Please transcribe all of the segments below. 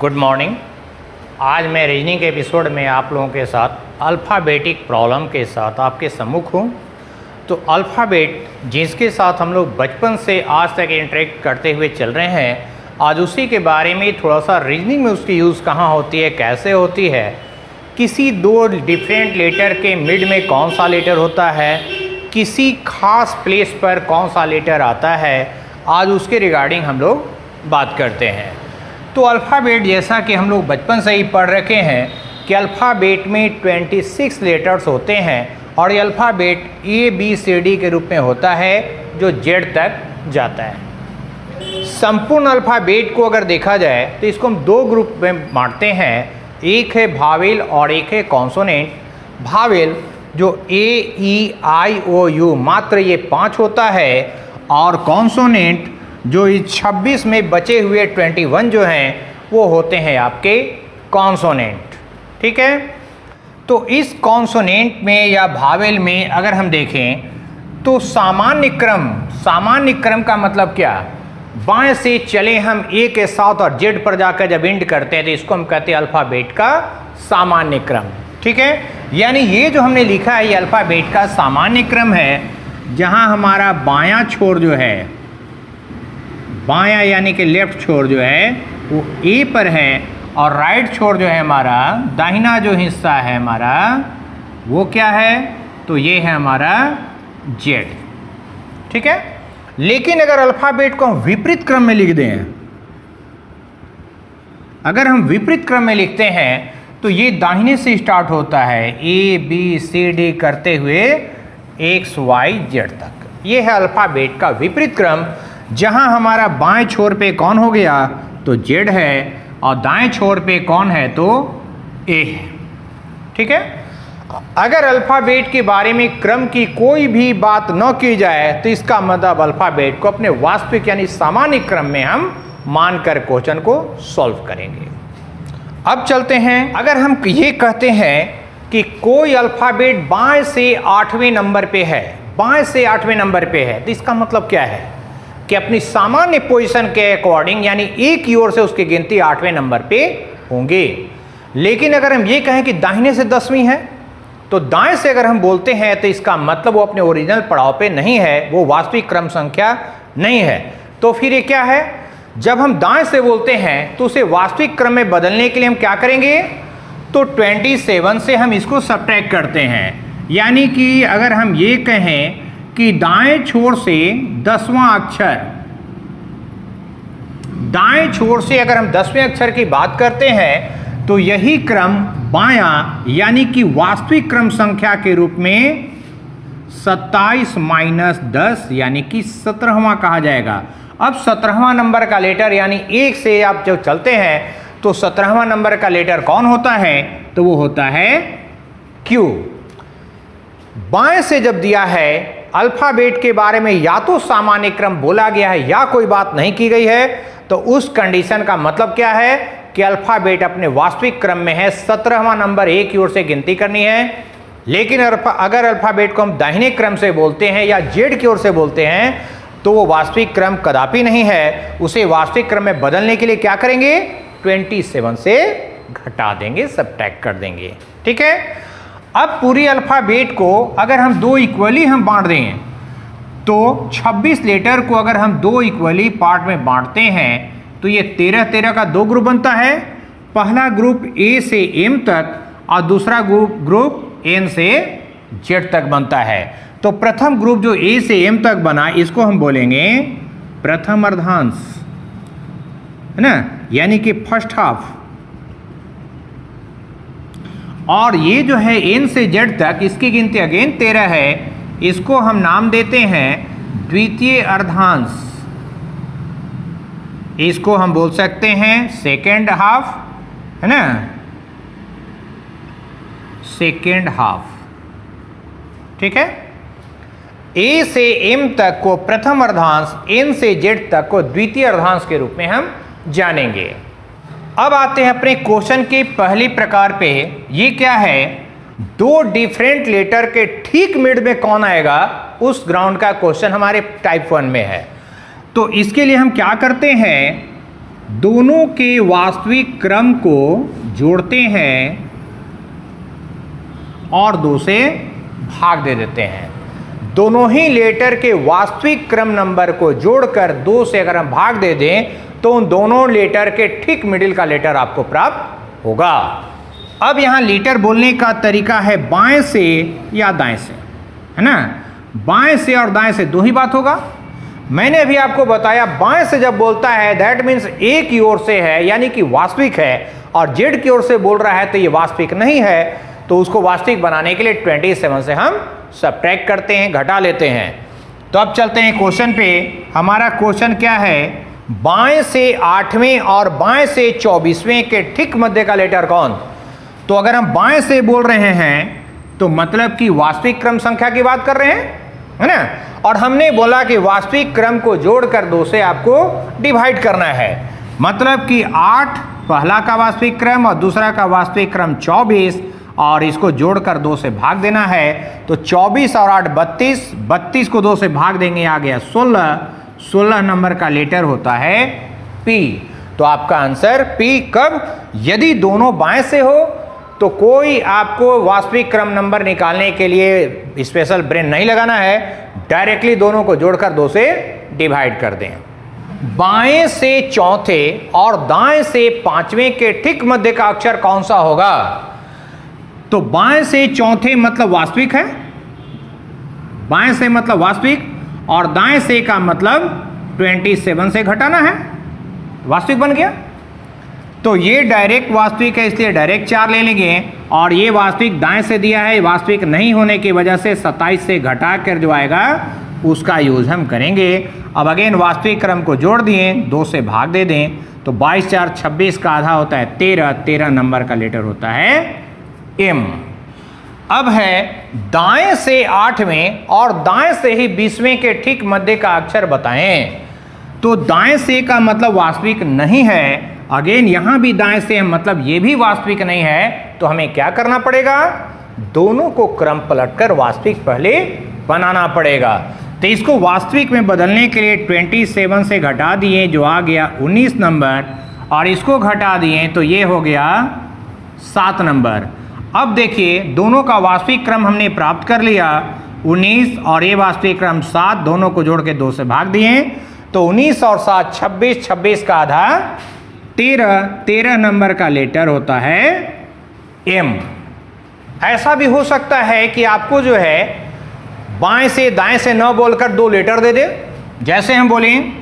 Good morning. आज मैं reasoning के एपिसोड में आप लोगों के साथ अल्फ़ाबेटिक प्रॉब्लम के साथ आपके सम्मुख हूँ। तो अल्फ़ाबेट जिसके साथ हम लोग बचपन से आज तक इंटरेक्ट करते हुए चल रहे हैं, आज उसी के बारे में थोड़ा सा रीजनिंग में उसकी यूज़ कहाँ होती है, कैसे होती है, किसी दो डिफरेंट लेटर के मिड में कौन सा लेटर होता है, किसी खास प्लेस पर कौन सा लेटर आता है, आज उसके रिगार्डिंग हम लोग बात करते हैं। तो अल्फ़ाबेट जैसा कि हम लोग बचपन से ही पढ़ रखे हैं कि अल्फ़ाबेट में 26 लेटर्स होते हैं और ये अल्फ़ाबेट ABCD के रूप में होता है जो Z तक जाता है। संपूर्ण अल्फ़ाबेट को अगर देखा जाए तो इसको हम दो ग्रुप में बांटते हैं, एक है भावेल और एक है कॉन्सोनेंट। भावेल जो A E I O U मात्र ये 5 होता है और कॉन्सोनेंट जो इस 26 में बचे हुए 21 जो हैं वो होते हैं आपके कॉन्सोनेंट। ठीक है, तो इस कॉन्सोनेंट में या भावेल में अगर हम देखें तो सामान्य क्रम का मतलब क्या, बाएं से चले हम A के साथ और Z पर जाकर जब एंड करते हैं तो इसको हम कहते हैं अल्फ़ाबेट का सामान्य क्रम। ठीक है, यानी ये जो हमने लिखा है ये अल्फ़ाबेट का सामान्य क्रम है, जहां हमारा बायां छोर जो है, बायां यानी कि लेफ्ट छोर जो है वो A पर है और राइट छोर जो है हमारा, दाहिना जो हिस्सा है हमारा वो क्या है, तो ये है हमारा Z। ठीक है, लेकिन अगर अल्फ़ाबेट को हम विपरीत क्रम में लिख दें, अगर हम विपरीत क्रम में लिखते हैं तो ये दाहिने से स्टार्ट होता है ABCD करते हुए XYZ तक। ये है अल्फ़ाबेट का विपरीत क्रम, जहां हमारा बाएं छोर पे कौन हो गया तो Z है और दाएं छोर पे कौन है तो A है। ठीक है, अगर अल्फ़ाबेट के बारे में क्रम की कोई भी बात न की जाए तो इसका मतलब अल्फ़ाबेट को अपने वास्तविक यानी सामान्य क्रम में हम मानकर क्वेश्चन को सॉल्व करेंगे। अब चलते हैं, अगर हम ये कहते हैं कि कोई अल्फ़ाबेट बाएं से 8वें नंबर पे है, बाएं से 8वें नंबर पे है, तो इसका मतलब क्या है कि अपनी सामान्य पोजीशन के अकॉर्डिंग यानी एक की ओर से उसकी गिनती 8वें नंबर पे होंगे। लेकिन अगर हम ये कहें कि दाहिने से 10वीं है, तो दाएं से अगर हम बोलते हैं तो इसका मतलब वो अपने ओरिजिनल पड़ाव पे नहीं है, वो वास्तविक क्रम संख्या नहीं है। तो फिर ये क्या है, जब हम दाएं से बोलते हैं तो उसे वास्तविक क्रम में बदलने के लिए हम क्या करेंगे, तो 27 से हम इसको सब्ट्रैक्ट करते हैं। यानी कि अगर हम ये कहें कि दाएं छोर से 10वां अक्षर, दाएं छोर से अगर हम 10वें अक्षर की बात करते हैं तो यही क्रम बायां यानी कि वास्तविक क्रम संख्या के रूप में 27 - 10 यानी कि 17वां कहा जाएगा। अब 17वां नंबर का लेटर यानी 1 से आप जब चलते हैं तो 17वां नंबर का लेटर कौन होता है, तो वो होता है Q। बाएं से जब दिया है अल्फ़ाबेट के बारे में या तो सामान्य क्रम बोला गया है या कोई बात नहीं की गई है, तो उस कंडीशन का मतलब क्या है कि अल्फ़ाबेट अपने वास्तविक क्रम में है, 17वां नंबर A की ओर से गिनती करनी है। लेकिन अगर अल्फ़ाबेट को हम दाहिने क्रम से बोलते हैं या Z की ओर से बोलते हैं तो वो वास्तविक क्रम कदापि नहीं है, उसे वास्तविक क्रम में बदलने के लिए क्या करेंगे, 27 से घटा देंगे, सब्ट्रैक्ट कर देंगे। ठीक है, अब पूरी अल्फ़ाबेट को अगर हम दो इक्वली हम बांट दें तो 26 लेटर को अगर हम दो इक्वली पार्ट में बांटते हैं तो ये 13 का दो ग्रुप बनता है। पहला ग्रुप A से M तक और दूसरा ग्रुप N से Z तक बनता है। तो प्रथम ग्रुप जो A से M तक बना इसको हम बोलेंगे प्रथम अर्धांश, है ना, यानी कि फर्स्ट हाफ। और ये जो है N से Z तक इसकी गिनती अगेन 13 है, इसको हम नाम देते हैं द्वितीय अर्धांश। इसको हम बोल सकते हैं सेकेंड हाफ, है ना, सेकेंड हाफ। ठीक है, A से M तक को प्रथम अर्धांश, N से Z तक को द्वितीय अर्धांश के रूप में हम जानेंगे। अब आते हैं अपने क्वेश्चन के पहले प्रकार पे। ये क्या है, दो डिफरेंट लेटर के ठीक मिड में कौन आएगा, उस ग्राउंड का क्वेश्चन हमारे टाइप 1 में है। तो इसके लिए हम क्या करते हैं दोनों के वास्तविक क्रम को जोड़ते हैं और 2 से भाग दे देते हैं। दोनों ही लेटर के वास्तविक क्रम नंबर को जोड़कर 2 से अगर हम भाग दे दें तो उन दोनों लेटर के ठीक मिडिल का लेटर आपको प्राप्त होगा। अब यहां लेटर बोलने का तरीका है बाएं से या दाएं से, है ना। बाएं से और दाएं से दो ही बात होगा। मैंने अभी आपको बताया बाएं से जब बोलता है दैट मीन्स ए की ओर से है यानी कि वास्तविक है, और जेड की ओर से बोल रहा है तो ये वास्तविक नहीं है, तो उसको वास्तविक बनाने के लिए 27 से हम सब्ट्रैक्ट करते हैं, घटा लेते हैं। तो अब चलते हैं क्वेश्चन पे। हमारा क्वेश्चन क्या है, बाएं से 8वें और बाएं से 24वें के ठीक मध्य का लेटर कौन। तो अगर हम बाएं से बोल रहे हैं तो मतलब कि वास्तविक क्रम संख्या की बात कर रहे हैं, है ना। और हमने बोला कि वास्तविक क्रम को जोड़कर 2 से आपको डिवाइड करना है, मतलब कि 8 पहला का वास्तविक क्रम और दूसरा का वास्तविक क्रम 24, और इसको जोड़कर 2 से भाग देना है। तो 24 और 8 32, 32 को 2 से भाग देंगे, आ गया 16, 16 नंबर का लेटर होता है पी। तो आपका आंसर पी। कब, यदि दोनों बाएं से हो तो कोई आपको वास्तविक क्रम नंबर निकालने के लिए स्पेशल ब्रेन नहीं लगाना है, डायरेक्टली दोनों को जोड़कर 2 से डिवाइड कर दें। बाएं से चौथे और दाएं से 5वें के ठीक मध्य का अक्षर कौन सा होगा। तो बाएं से चौथे मतलब वास्तविक है, बाएं से मतलब वास्तविक, और दाएं से का मतलब 27 से घटाना है, वास्तविक बन गया। तो ये डायरेक्ट वास्तविक है इसलिए डायरेक्ट 4 ले लेंगे, और ये वास्तविक दाएं से दिया है, वास्तविक नहीं होने की वजह से 27 से घटा कर जो आएगा उसका यूज हम करेंगे। अब अगेन वास्तविक क्रम को जोड़ दिए, 2 से भाग दे दें, तो 22 4 26 का आधा होता है 13, 13 नंबर का लेटर होता है एम। अब है दाएं से 8वें और दाएं से ही 20वें के ठीक मध्य का अक्षर बताएं। तो दाएं से का मतलब वास्तविक नहीं है, अगेन यहां भी दाएं से मतलब ये भी वास्तविक नहीं है, तो हमें क्या करना पड़ेगा, दोनों को क्रम पलटकर वास्तविक पहले बनाना पड़ेगा। तो इसको वास्तविक में बदलने के लिए 27 से घटा दिए जो आ गया 19 नंबर, और इसको घटा दिए तो ये हो गया 7 नंबर। अब देखिए दोनों का वास्तविक क्रम हमने प्राप्त कर लिया, 19 और ये वास्तविक क्रम 7, दोनों को जोड़ के 2 से भाग दिए, तो 19 और 7 26, 26 का आधा 13, 13 नंबर का लेटर होता है एम। ऐसा भी हो सकता है कि आपको जो है बाएं से दाएं से न बोलकर 2 लेटर दे दे, जैसे हम बोलें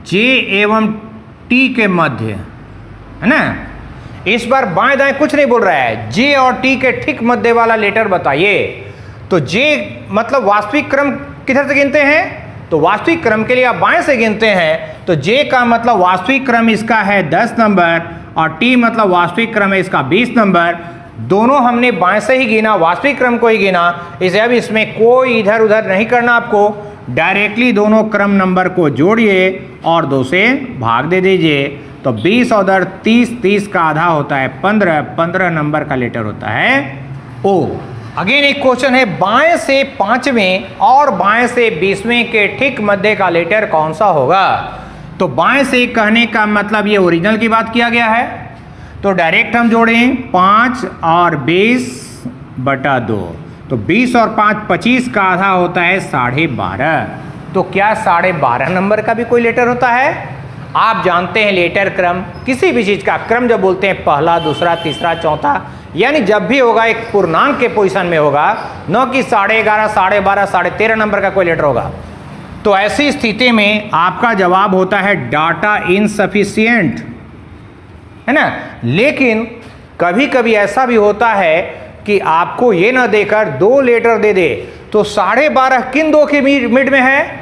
जे एवं टी के मध्य, है ना। इस बार बाएं दाएं कुछ नहीं बोल रहा है, जे और टी के ठीक मध्य वाला लेटर बताइए। तो जे मतलब वास्तविक क्रम किधर से गिनते हैं, तो वास्तविक क्रम के लिए आप बाएं से गिनते हैं, तो जे का मतलब वास्तविक क्रम इसका है 10 नंबर, और टी मतलब वास्तविक क्रम है इसका 20 नंबर। दोनों हमने बाएं से ही गिना, वास्तविक क्रम को ही गिना, इसे अब इसमें कोई इधर उधर नहीं करना आपको, डायरेक्टली दोनों क्रम नंबर को जोड़िए और 2 से भाग दे दीजिए। तो 20 और 30, 30 का आधा होता है 15, 15 नंबर का लेटर होता है ओ। अगेन एक क्वेश्चन है, बाएं से 5वें और बाएं से 20वें के ठीक मध्य का लेटर कौन सा होगा। तो बाएं से कहने का मतलब ये ओरिजिनल की बात किया गया है, तो डायरेक्ट हम जोड़ें 5 और 20/2, तो 20 और 5 25 का आधा होता है 12.5। तो क्या 12.5 नंबर का भी कोई लेटर होता है। आप जानते हैं लेटर क्रम, किसी भी चीज का क्रम जब बोलते हैं पहला, दूसरा, तीसरा, चौथा, यानी जब भी होगा एक पूर्णांक के पोजीशन में होगा, न कि 11.5, 12.5, 13.5 नंबर का कोई लेटर होगा। तो ऐसी स्थिति में आपका जवाब होता है डाटा इनसफिशिएंट, है ना। लेकिन कभी कभी ऐसा भी होता है कि आपको ये ना देकर 2 लेटर दे दे, तो 12.5 किन 2 के मिड में है,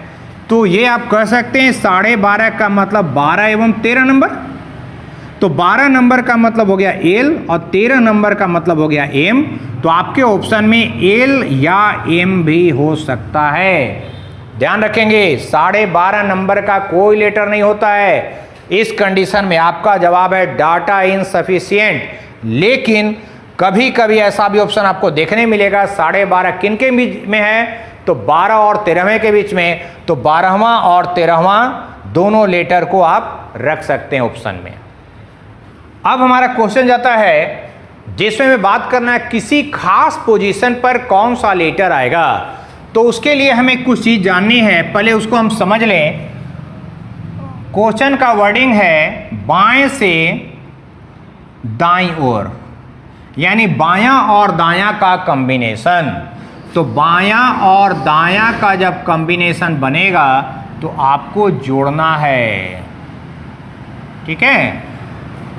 तो ये आप कह सकते हैं 12.5 का मतलब 12 एवं 13 नंबर। तो 12 नंबर का मतलब हो गया एल और 13 नंबर का मतलब हो गया एम। तो आपके ऑप्शन में एल या एम भी हो सकता है। ध्यान रखेंगे 12.5 नंबर का कोई लेटर नहीं होता है। इस कंडीशन में आपका जवाब है डाटा इनसफिशिएंट। लेकिन कभी कभी ऐसा भी ऑप्शन आपको देखने मिलेगा 12.5 किन के में है, तो 12 और 13वें के बीच में, तो 12वां और 13वां दोनों लेटर को आप रख सकते हैं ऑप्शन में। अब हमारा क्वेश्चन जाता है जिसमें हमें बात करना है किसी खास पोजीशन पर कौन सा लेटर आएगा। तो उसके लिए हमें कुछ चीज जाननी है, पहले उसको हम समझ लें। क्वेश्चन का वर्डिंग है बाएं से दाईं ओर, यानी बायां और दायां का कॉम्बिनेशन। तो बायां और दायां का जब कॉम्बिनेशन बनेगा तो आपको जोड़ना है, ठीक है।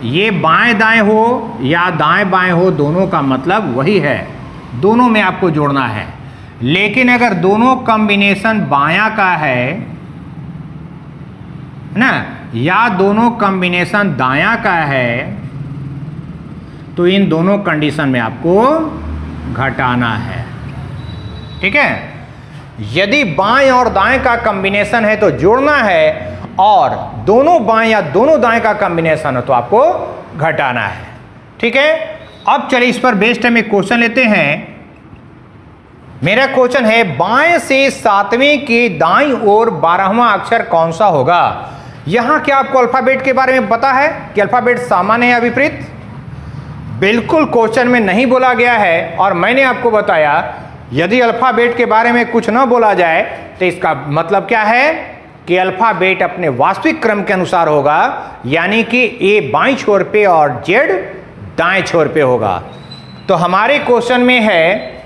ये बाएं दाएं हो या दाएं बाएं हो, दोनों का मतलब वही है, दोनों में आपको जोड़ना है। लेकिन अगर दोनों कॉम्बिनेशन बायां का है ना, या दोनों कॉम्बिनेशन दायां का है, तो इन दोनों कंडीशन में आपको घटाना है, ठीक है। यदि बाएं और दाएं का कॉम्बिनेशन है तो जोड़ना है, और दोनों बाएं या दोनों दाएं का कॉम्बिनेशन है तो आपको घटाना है, ठीक है। अब चलिए इस पर बेस्ड हम एक क्वेश्चन लेते हैं। मेरा क्वेश्चन है बाएं से 7वें के दाईं ओर 12वां अक्षर कौन सा होगा। यहां क्या आपको अल्फाबेट के बारे में पता है कि अल्फाबेट सामान्य है या विपरीत? बिल्कुल क्वेश्चन में नहीं बोला गया है, और मैंने आपको बताया यदि अल्फाबेट के बारे में कुछ ना बोला जाए तो इसका मतलब क्या है कि अल्फाबेट अपने वास्तविक क्रम के अनुसार होगा, यानी कि ए बाईं छोर पे और जेड दाएं छोर पे होगा। तो हमारे क्वेश्चन में है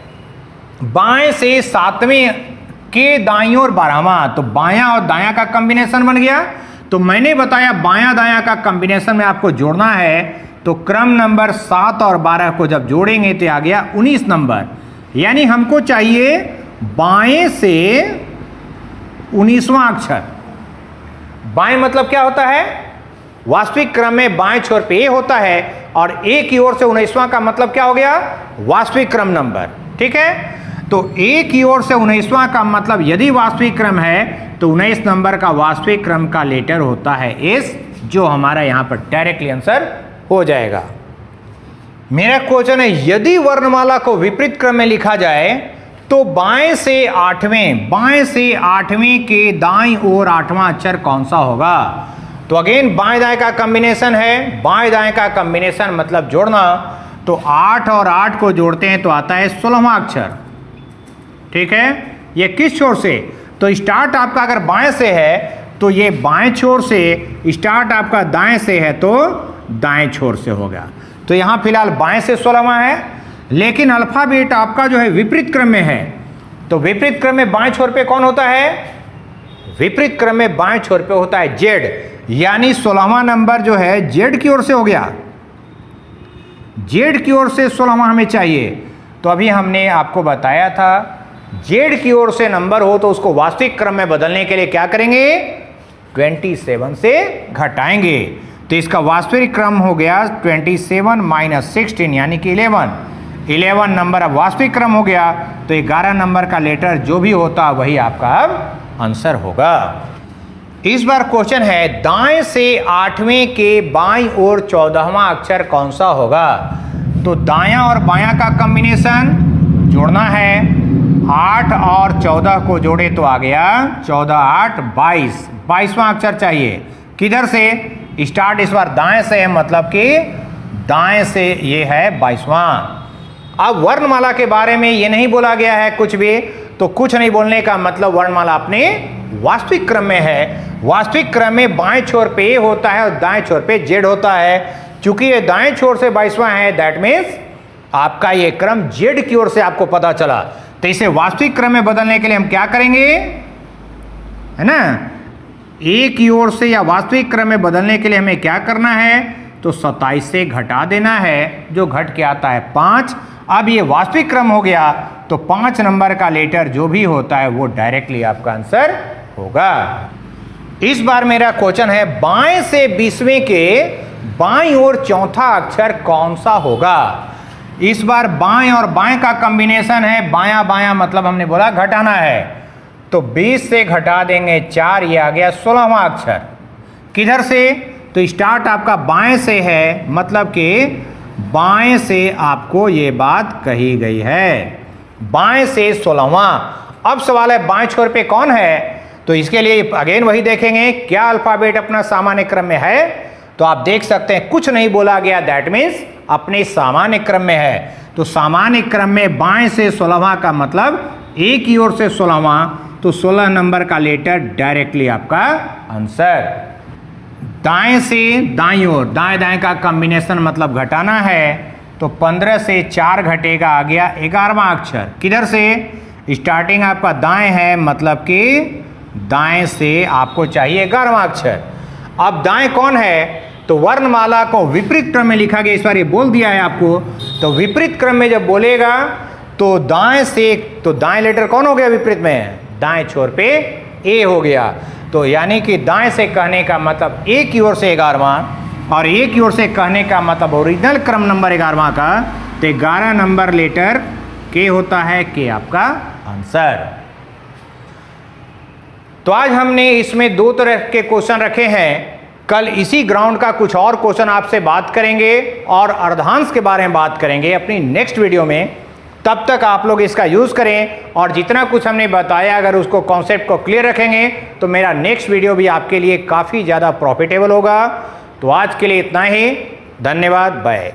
बाएं से 7वें के दाईं ओर 12वां, तो बायां और दायां का कॉम्बिनेशन बन गया। तो मैंने बताया बायां दायां का कॉम्बिनेशन में आपको जोड़ना है, तो क्रम नंबर 7 और 12 को जब जोड़ेंगे तो आ गया 19 नंबर, यानी हमको चाहिए बाएं से 19वां अक्षर। बाएं मतलब क्या होता है? वास्तविक क्रम में बाएं छोर पे ए होता है, और ए की ओर से 19वां का मतलब क्या हो गया? वास्तविक क्रम नंबर, ठीक है। तो ए की ओर से 19वां का मतलब यदि वास्तविक क्रम है तो 19 नंबर का वास्तविक क्रम का लेटर होता है एस, जो हमारा यहां पर डायरेक्टली आंसर हो जाएगा। मेरा क्वेश्चन है यदि वर्णमाला को विपरीत क्रम में लिखा जाए तो बाएं से 8वें के दाईं ओर 8वां अक्षर कौन सा होगा। तो अगेन बाएं दाएं का कॉम्बिनेशन है, बाएं दाएं का कॉम्बिनेशन मतलब जोड़ना, तो 8 और 8 को जोड़ते हैं तो आता है 16वां अक्षर, ठीक है। ये किस छोर से? तो स्टार्ट आपका अगर बाएं से है तो ये बाएं छोर से, स्टार्ट आपका दाएं से है तो दाएं छोर से होगा। तो यहां फिलहाल बाएं से 16वां है, लेकिन अल्फाबेट आपका जो है विपरीत क्रम में है। तो विपरीत क्रम में बाएं छोर पे कौन होता है? विपरीत क्रम में बाएं छोर पे होता है जेड, यानी 16वां नंबर जो है जेड की ओर से हो गया। जेड की ओर से 16वां हमें चाहिए। तो अभी हमने आपको बताया था जेड की ओर से नंबर हो तो उसको वास्तविक क्रम में बदलने के लिए क्या करेंगे? 27 से घटाएंगे। तो इसका वास्तविक क्रम हो गया 27 माइनस 16, यानी कि 11 नंबर अब वास्तविक क्रम हो गया। तो 11 नंबर का लेटर जो भी होता वही आपका अब आंसर होगा। इस बार क्वेश्चन है दाएं से 8वें के बाईं ओर 14वां अक्षर कौन सा होगा। तो दायां और बायां का कॉम्बिनेशन जोड़ना है, 8 और 14 को जोड़े तो आ गया 14 8 22, 22वां अक्षर चाहिए। किधर से? स्टार्ट इस बार दाएं से है, मतलब कि दाएं से ये है 22वां। अब वर्णमाला के बारे में ये नहीं बोला गया है कुछ भी, तो कुछ नहीं बोलने का मतलब वर्णमाला अपने वास्तविक क्रम में है। वास्तविक क्रम में बाएं छोर पे ए होता है और दाएं छोर पे जेड होता है। चूंकि ये दाएं छोर से 22वां है, दैट मीन्स आपका ये क्रम जेड की ओर से आपको पता चला। तो इसे वास्तविक क्रम में बदलने के लिए हम क्या करेंगे, है ना, ए की ओर से या वास्तविक क्रम में बदलने के लिए हमें क्या करना है? तो 27 से घटा देना है, जो घट के आता है 5। अब ये वास्तविक क्रम हो गया, तो 5 नंबर का लेटर जो भी होता है वो डायरेक्टली आपका आंसर होगा। इस बार मेरा क्वेश्चन है बाएं से 20वें के बाईं ओर चौथा अक्षर कौन सा होगा। इस बार बाएं और बाएं का कॉम्बिनेशन है, बायां बायां मतलब हमने बोला घटाना है। तो 20 से घटा देंगे 4, ये आ गया 16वां अक्षर। किधर से? तो स्टार्ट आपका बाएं से है, मतलब कि बाएं से आपको ये बात कही गई है, बाएं से 16वां। अब सवाल है बाएं छोर पे कौन है, तो इसके लिए अगेन वही देखेंगे क्या अल्फाबेट अपना सामान्य क्रम में है। तो आप देख सकते हैं कुछ नहीं बोला गया, दैट मीन्स अपने सामान्य क्रम में है। तो सामान्य क्रम में बाएं से 16वां का मतलब ए की ओर से 16वां, तो 16 नंबर का लेटर डायरेक्टली आपका आंसर। दाएं से दाईं ओर, दाएं दाएं का कॉम्बिनेशन मतलब घटाना है, तो 15 से 4 घटेगा, आ गया 11वां अक्षर। किधर से? स्टार्टिंग आपका दाएं है, मतलब कि दाएं से आपको चाहिए 11वां अक्षर। अब दाएं कौन है? तो वर्णमाला को विपरीत क्रम में लिखा गया, इस बार ये बोल दिया है आपको। तो विपरीत क्रम में जब बोलेगा तो दाएं से, तो दाएं लेटर कौन हो गया विपरीत में? दाएं छोर पे ए हो गया। तो यानी कि दाएं से कहने का मतलब ए की ओर से 11वां, और ए की ओर से कहने का मतलब ओरिजिनल क्रम नंबर 11वां का, तो 11 नंबर लेटर के होता है, के आपका आंसर। तो आज हमने इसमें 2 तरह के क्वेश्चन रखे हैं। कल इसी ग्राउंड का कुछ और क्वेश्चन आपसे बात करेंगे और अर्धांश के बारे में बात करेंगे अपनी नेक्स्ट वीडियो में। तब तक आप लोग इसका यूज़ करें, और जितना कुछ हमने बताया अगर उसको कॉन्सेप्ट को क्लियर रखेंगे तो मेरा नेक्स्ट वीडियो भी आपके लिए काफ़ी ज़्यादा प्रॉफिटेबल होगा। तो आज के लिए इतना ही, धन्यवाद, बाय।